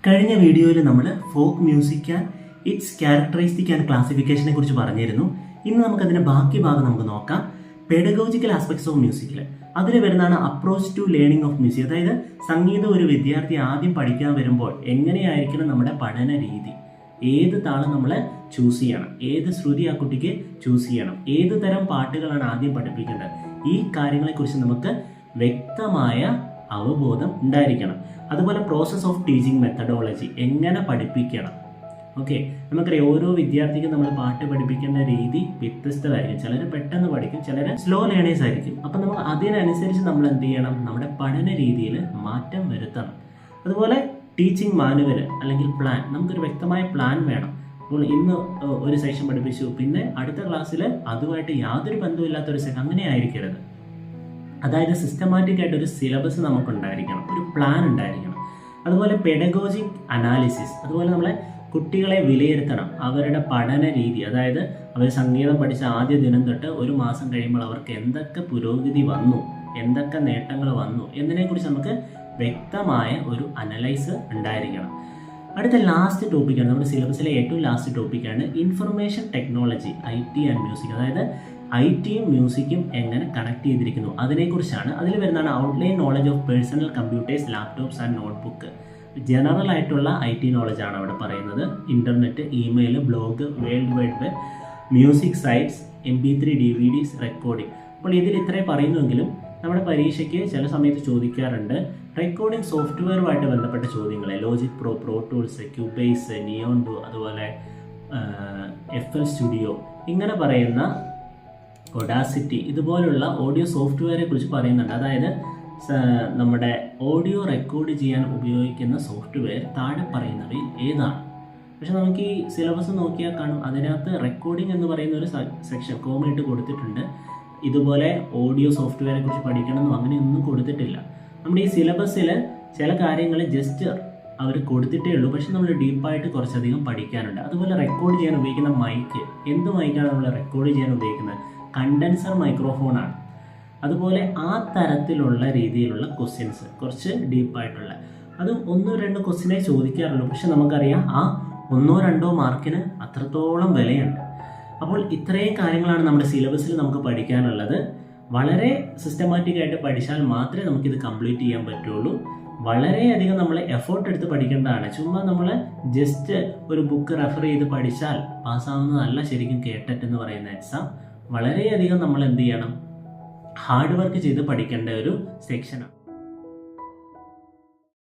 കഴിഞ്ഞ വീഡിയോയിൽ നമ്മൾ folk music and its characteristic and ക്ലാസിഫിക്കേഷനെ കുറിച്ച് പറഞ്ഞിരുന്നു. ഇന്ന് നമുക്കതിൻ്റെ ബാക്കി ഭാഗം നമുക്ക് നോക്കാം. പെഡഗോജിക്കൽ ആസ്പെക്ട്സ് ഓഫ് മ്യൂസിക്കിൽ അതിൽ വരുന്നതാണ് approach to learning of music. അതായത് സംഗീതം ഒരു വിദ്യാർത്ഥി ആദ്യം പഠിക്കാൻ വരുമ്പോൾ എങ്ങനെയായിരിക്കണം നമ്മുടെ പഠന രീതി, ഏത് താളം നമ്മൾ ചൂസ് ചെയ്യണം, ഏത് ശ്രുതി ആ കുട്ടിക്ക് ചൂസ് ചെയ്യണം, ഏത് തരം പാട്ടുകളാണ് ആദ്യം പഠിപ്പിക്കേണ്ടത്, ഈ കാര്യങ്ങളെക്കുറിച്ച് നമുക്ക് വ്യക്തമായ അവബോധം ഉണ്ടായിരിക്കണം. അതുപോലെ പ്രോസസ് ഓഫ് ടീച്ചിങ് മെത്തഡോളജി, എങ്ങനെ പഠിപ്പിക്കണം. ഓക്കെ, നമുക്കറിയാം ഓരോ വിദ്യാർത്ഥിക്കും നമ്മൾ പാട്ട് പഠിപ്പിക്കേണ്ട രീതി വ്യത്യസ്തമായിരിക്കും. ചിലർ പെട്ടെന്ന് പഠിക്കും, ചിലർ സ്ലോ ലേണേഴ്സ് ആയിരിക്കും. അപ്പം നമ്മൾ അതിനനുസരിച്ച് നമ്മൾ എന്ത് ചെയ്യണം, നമ്മുടെ പഠന രീതിയിൽ മാറ്റം വരുത്തണം. അതുപോലെ ടീച്ചിങ് മാനുവൽ അല്ലെങ്കിൽ പ്ലാൻ, നമുക്കൊരു വ്യക്തമായ പ്ലാൻ വേണം. അപ്പോൾ ഇന്ന് ഒരു സെഷൻ പഠിപ്പിച്ചു, പിന്നെ അടുത്ത ക്ലാസ്സിൽ അതുമായിട്ട് യാതൊരു ബന്ധമില്ലാത്തൊരു സെഷൻ, അങ്ങനെ ആയിരിക്കരുത്. അതായത് സിസ്റ്റമാറ്റിക് ആയിട്ട് ഒരു സിലബസ് നമുക്കുണ്ടായിരിക്കണം, ഒരു പ്ലാൻ ഉണ്ടായിരിക്കണം. അതുപോലെ പെഡഗോജിക് അനാലിസിസ്, അതുപോലെ നമ്മളെ കുട്ടികളെ വിലയിരുത്തണം, അവരുടെ പഠന രീതി. അതായത് അവർ സംഗീതം പഠിച്ച ആദ്യ ദിനം തൊട്ട് ഒരു മാസം കഴിയുമ്പോൾ അവർക്ക് എന്തൊക്കെ പുരോഗതി വന്നു, എന്തൊക്കെ നേട്ടങ്ങൾ വന്നു എന്നതിനെക്കുറിച്ച് നമുക്ക് വ്യക്തമായ ഒരു അനലൈസ് ഉണ്ടായിരിക്കണം. അടുത്ത ലാസ്റ്റ് ടോപ്പിക്കാണ്, നമ്മുടെ സിലബസിലെ ഏറ്റവും ലാസ്റ്റ് ടോപ്പിക്കാണ് information technology, IT and music. അതായത് ITയും മ്യൂസിക്കും എങ്ങനെ കണക്ട് ചെയ്തിരിക്കുന്നു അതിനെക്കുറിച്ചാണ്. അതിൽ വരുന്നതാണ് outline knowledge of personal computers, laptops and notebook. General ആയിട്ടുള്ള IT നോളജാണ് അവിടെ പറയുന്നത്. Internet, email, blog, world wide web, music sites, MP3, DVDs, recording. അപ്പോൾ ഇതിൽ ഇത്രേ പറയുന്നുവെങ്കിലും നമ്മുടെ പരീക്ഷയ്ക്ക് ചില സമയത്ത് ചോദിക്കാറുണ്ട് റെക്കോർഡിംഗ് സോഫ്റ്റ്വെയറുമായിട്ട് ബന്ധപ്പെട്ട ചോദ്യങ്ങൾ. Logic pro, pro tools, Cubase, neon 2, അതുപോലെ FL സ്റ്റുഡിയോ, ഇങ്ങനെ പറയുന്ന ഒഡാസിറ്റി, ഇതുപോലുള്ള ഓഡിയോ സോഫ്റ്റ്വെയറെ കുറിച്ച് പറയുന്നുണ്ട്. അതായത് നമ്മുടെ ഓഡിയോ റെക്കോർഡ് ചെയ്യാൻ ഉപയോഗിക്കുന്ന സോഫ്റ്റ്വെയർ താഴെ പറയുന്നവയിൽ ഏതാണ്? പക്ഷെ നമുക്ക് ഈ സിലബസ് നോക്കിയാൽ കാണും, അതിനകത്ത് റെക്കോർഡിംഗ് എന്ന് പറയുന്ന ഒരു സെക്ഷൻ കോമയിട്ട് കൊടുത്തിട്ടുണ്ട്. ഇതുപോലെ ഓഡിയോ സോഫ്റ്റ്വെയറെ കുറിച്ച് പഠിക്കണമെന്നും അങ്ങനെയൊന്നും കൊടുത്തിട്ടില്ല. നമ്മുടെ ഈ സിലബസിൽ ചില കാര്യങ്ങൾ ജസ്റ്റ് അവർ കൊടുത്തിട്ടേ ഉള്ളൂ, പക്ഷെ നമ്മൾ ഡീപ്പായിട്ട് കുറച്ചധികം പഠിക്കാനുണ്ട്. അതുപോലെ റെക്കോർഡ് ചെയ്യാൻ ഉപയോഗിക്കുന്ന മൈക്ക്, എന്ത് മൈക്കാണ് നമ്മൾ റെക്കോർഡ് ചെയ്യാൻ ഉപയോഗിക്കുന്നത്? കണ്ടൻസർ മൈക്രോഫോണാണ്. അതുപോലെ ആ തരത്തിലുള്ള രീതിയിലുള്ള ക്വസ്റ്റ്യൻസ്, കുറച്ച് ഡീപ്പായിട്ടുള്ള, അത് 1-2 ക്വസ്റ്റ്യനെ ചോദിക്കാറുള്ളൂ. പക്ഷെ നമുക്കറിയാം ആ 1-2 മാർക്കിന് അത്രത്തോളം വിലയുണ്ട്. അപ്പോൾ ഇത്രയും കാര്യങ്ങളാണ് നമ്മുടെ സിലബസിൽ നമുക്ക് പഠിക്കാനുള്ളത്. വളരെ സിസ്റ്റമാറ്റിക് ആയിട്ട് പഠിച്ചാൽ മാത്രമേ നമുക്കിത് കംപ്ലീറ്റ് ചെയ്യാൻ പറ്റുള്ളൂ. വളരെയധികം നമ്മൾ എഫേർട്ട് എടുത്ത് പഠിക്കേണ്ടതാണ്. ചുമ്മാ നമ്മൾ ജസ്റ്റ് ഒരു ബുക്ക് റെഫർ ചെയ്ത് പഠിച്ചാൽ പാസ്സാവുന്നതല്ല ശരിക്കും കേട്ടറ്റ് എന്ന് പറയുന്ന എക്സാം. വളരെയധികം നമ്മൾ എന്ത് ചെയ്യണം, ഹാർഡ് വർക്ക് ചെയ്ത് പഠിക്കേണ്ട ഒരു സെക്ഷനാണ്.